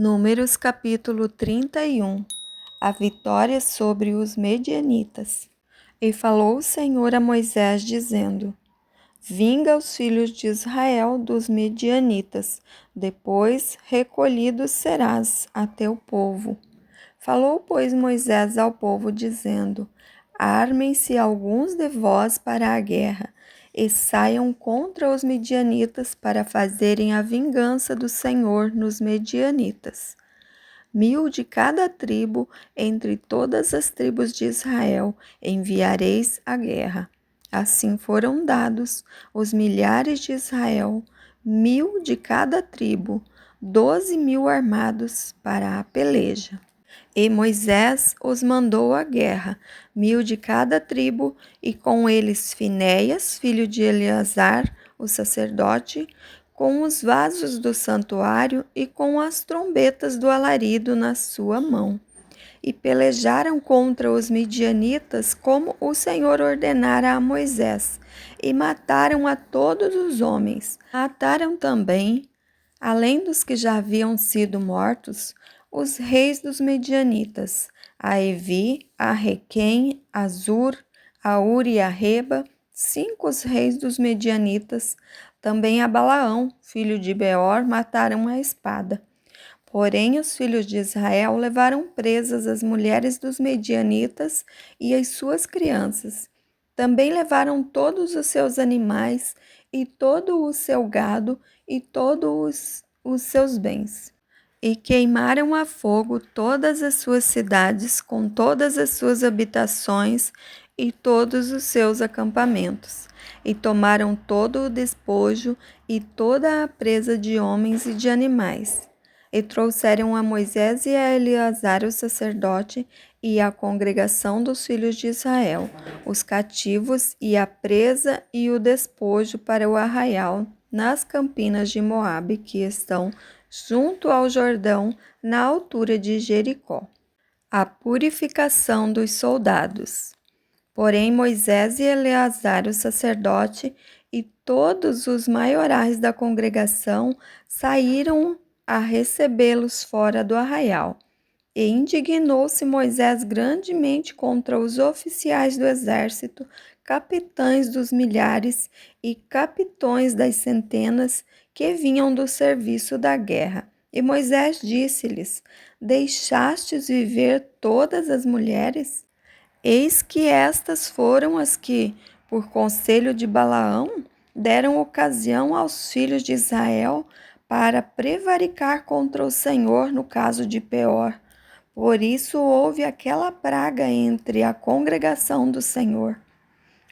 Números capítulo 31. A vitória sobre os medianitas. E falou o Senhor a Moisés, dizendo: Vinga os filhos de Israel dos medianitas, depois recolhidos serás a teu povo. Falou, pois, Moisés ao povo, dizendo: Armem-se alguns de vós para a guerra, e saiam contra os medianitas para fazerem a vingança do Senhor nos medianitas. 1000 de cada tribo, entre todas as tribos de Israel, enviareis à guerra. Assim foram dados os milhares de Israel, 1000 de cada tribo, 12.000 armados para a peleja. E Moisés os mandou à guerra, 1000 de cada tribo, e com eles Finéias, filho de Eleazar, o sacerdote, com os vasos do santuário e com as trombetas do alarido na sua mão. E pelejaram contra os midianitas como o Senhor ordenara a Moisés, e mataram a todos os homens. Mataram também, além dos que já haviam sido mortos, os reis dos medianitas, a Evi, a Requem, a Zur, a Uri e a Reba, 5 os reis dos medianitas. Também a Balaão, filho de Beor, mataram a espada. Porém, os filhos de Israel levaram presas as mulheres dos medianitas e as suas crianças. Também levaram todos os seus animais e todo o seu gado e todos os seus bens. E queimaram a fogo todas as suas cidades, com todas as suas habitações e todos os seus acampamentos. E tomaram todo o despojo e toda a presa de homens e de animais. E trouxeram a Moisés e a Eleazar, o sacerdote, e a congregação dos filhos de Israel, os cativos e a presa e o despojo para o arraial, nas campinas de Moabe, que estão junto ao Jordão, na altura de Jericó. A purificação dos soldados. Porém, Moisés e Eleazar, o sacerdote, e todos os maiorais da congregação saíram a recebê-los fora do arraial. E indignou-se Moisés grandemente contra os oficiais do exército, capitães dos milhares e capitões das centenas que vinham do serviço da guerra. E Moisés disse-lhes: Deixastes viver todas as mulheres? Eis que estas foram as que, por conselho de Balaão, deram ocasião aos filhos de Israel para prevaricar contra o Senhor no caso de Peor. Por isso houve aquela praga entre a congregação do Senhor.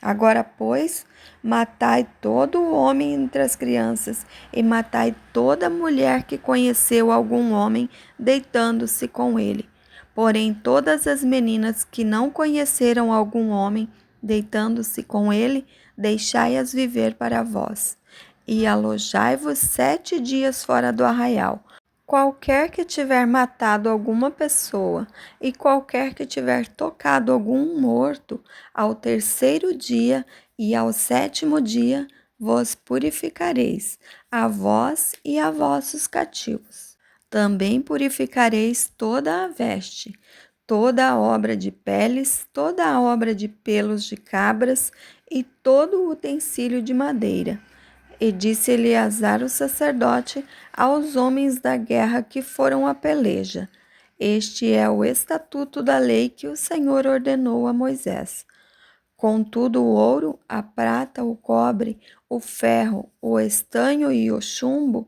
Agora, pois, matai todo o homem entre as crianças, e matai toda mulher que conheceu algum homem, deitando-se com ele. Porém, todas as meninas que não conheceram algum homem, deitando-se com ele, deixai-as viver para vós. E alojai-vos 7 dias fora do arraial. Qualquer que tiver matado alguma pessoa e qualquer que tiver tocado algum morto, ao 3º dia e ao 7º dia vos purificareis, a vós e a vossos cativos. Também purificareis toda a veste, toda a obra de peles, toda a obra de pelos de cabras e todo o utensílio de madeira. E disse Eleazar o sacerdote aos homens da guerra que foram à peleja: Este é o estatuto da lei que o Senhor ordenou a Moisés. Contudo, o ouro, a prata, o cobre, o ferro, o estanho e o chumbo,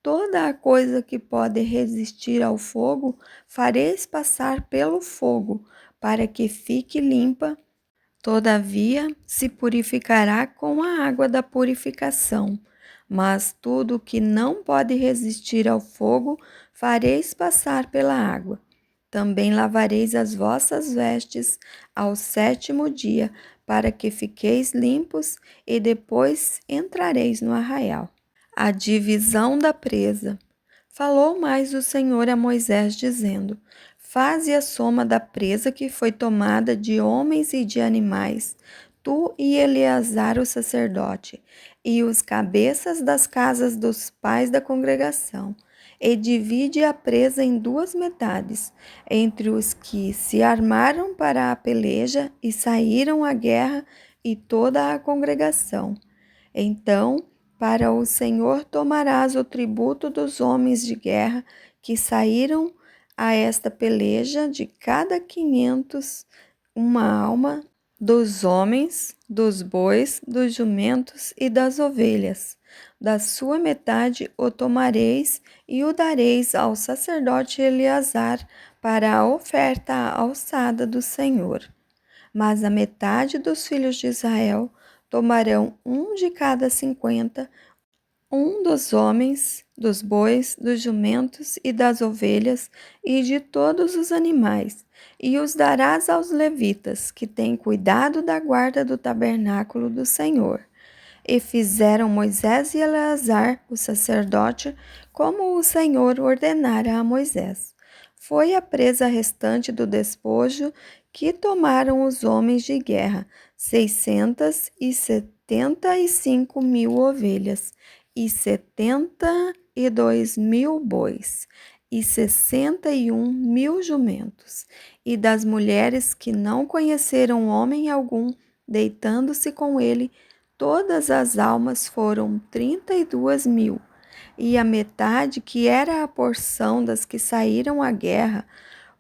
toda a coisa que pode resistir ao fogo, fareis passar pelo fogo, para que fique limpa. Todavia, se purificará com a água da purificação. Mas tudo que não pode resistir ao fogo, fareis passar pela água. Também lavareis as vossas vestes ao 7º dia, para que fiqueis limpos, e depois entrareis no arraial. A divisão da presa. Falou mais o Senhor a Moisés, dizendo: Faze a soma da presa que foi tomada de homens e de animais, tu e Eleazar o sacerdote, e os cabeças das casas dos pais da congregação, e divide a presa em duas metades, entre os que se armaram para a peleja e saíram à guerra e toda a congregação. Então, para o Senhor tomarás o tributo dos homens de guerra que saíram a esta peleja, de cada 500 uma alma, dos homens, dos bois, dos jumentos e das ovelhas. Da sua metade o tomareis e o dareis ao sacerdote Eleazar para a oferta alçada do Senhor. Mas a metade dos filhos de Israel tomarão um de cada 50, um dos homens, dos bois, dos jumentos e das ovelhas e de todos os animais, e os darás aos levitas, que têm cuidado da guarda do tabernáculo do Senhor. E fizeram Moisés e Eleazar, o sacerdote, como o Senhor ordenara a Moisés. Foi a presa restante do despojo que tomaram os homens de guerra, 675.000 ovelhas, e 72.000 bois, e 61.000 jumentos, e das mulheres que não conheceram homem algum, deitando-se com ele, todas as almas foram 32.000, e a metade, que era a porção das que saíram à guerra,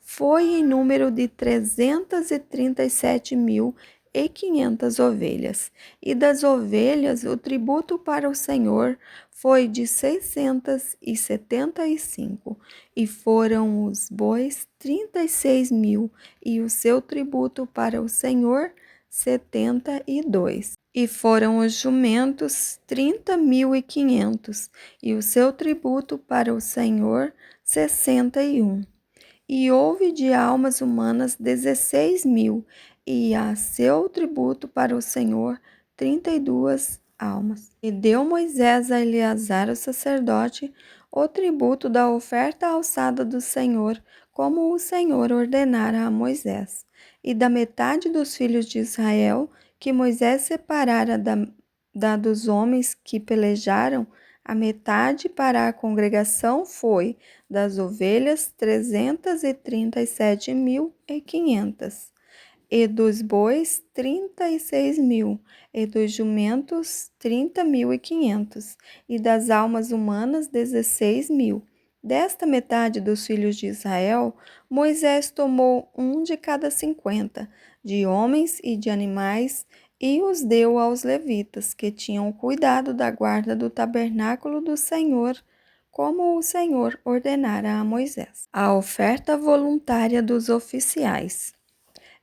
foi em número de 337.500 ovelhas. E das ovelhas, o tributo para o Senhor foi de 675, e foram os bois 36.000, e o seu tributo para o Senhor 72. E foram os jumentos 30.500, e o seu tributo para o Senhor 61. E houve de almas humanas 16.000, e a seu tributo para o Senhor 32 almas. E deu Moisés a Eleazar, o sacerdote, o tributo da oferta alçada do Senhor, como o Senhor ordenara a Moisés. E da metade dos filhos de Israel, que Moisés separara da dos homens que pelejaram, a metade para a congregação foi das ovelhas 337.500, e dos bois 36.000, e dos jumentos 30.500, e das almas humanas 16.000. Desta metade dos filhos de Israel, Moisés tomou um de cada 50, de homens e de animais, e os deu aos levitas, que tinham cuidado da guarda do tabernáculo do Senhor, como o Senhor ordenara a Moisés. A oferta voluntária dos oficiais.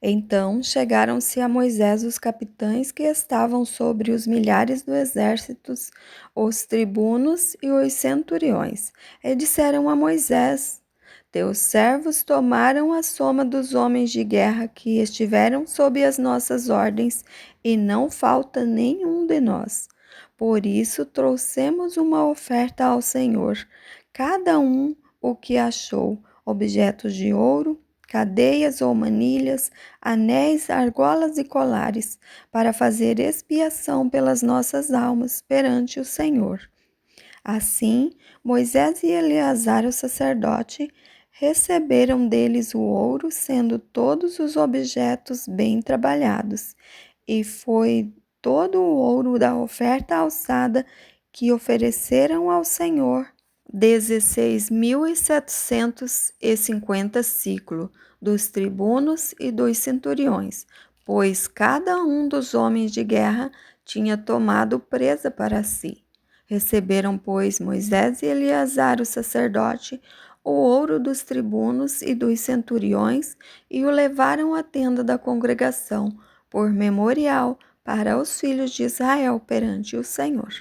Então chegaram-se a Moisés os capitães que estavam sobre os milhares do exército, os tribunos e os centuriões, e disseram a Moisés: Teus servos tomaram a soma dos homens de guerra que estiveram sob as nossas ordens, e não falta nenhum de nós. Por isso trouxemos uma oferta ao Senhor, cada um o que achou, objetos de ouro, cadeias ou manilhas, anéis, argolas e colares, para fazer expiação pelas nossas almas perante o Senhor. Assim, Moisés e Eleazar, o sacerdote, receberam deles o ouro, sendo todos os objetos bem trabalhados, e foi todo o ouro da oferta alçada que ofereceram ao Senhor 16.750 siclos dos tribunos e dos centuriões, pois cada um dos homens de guerra tinha tomado presa para si. Receberam, pois, Moisés e Eleazar, o sacerdote, o ouro dos tribunos e dos centuriões, e o levaram à tenda da congregação, por memorial para os filhos de Israel perante o Senhor.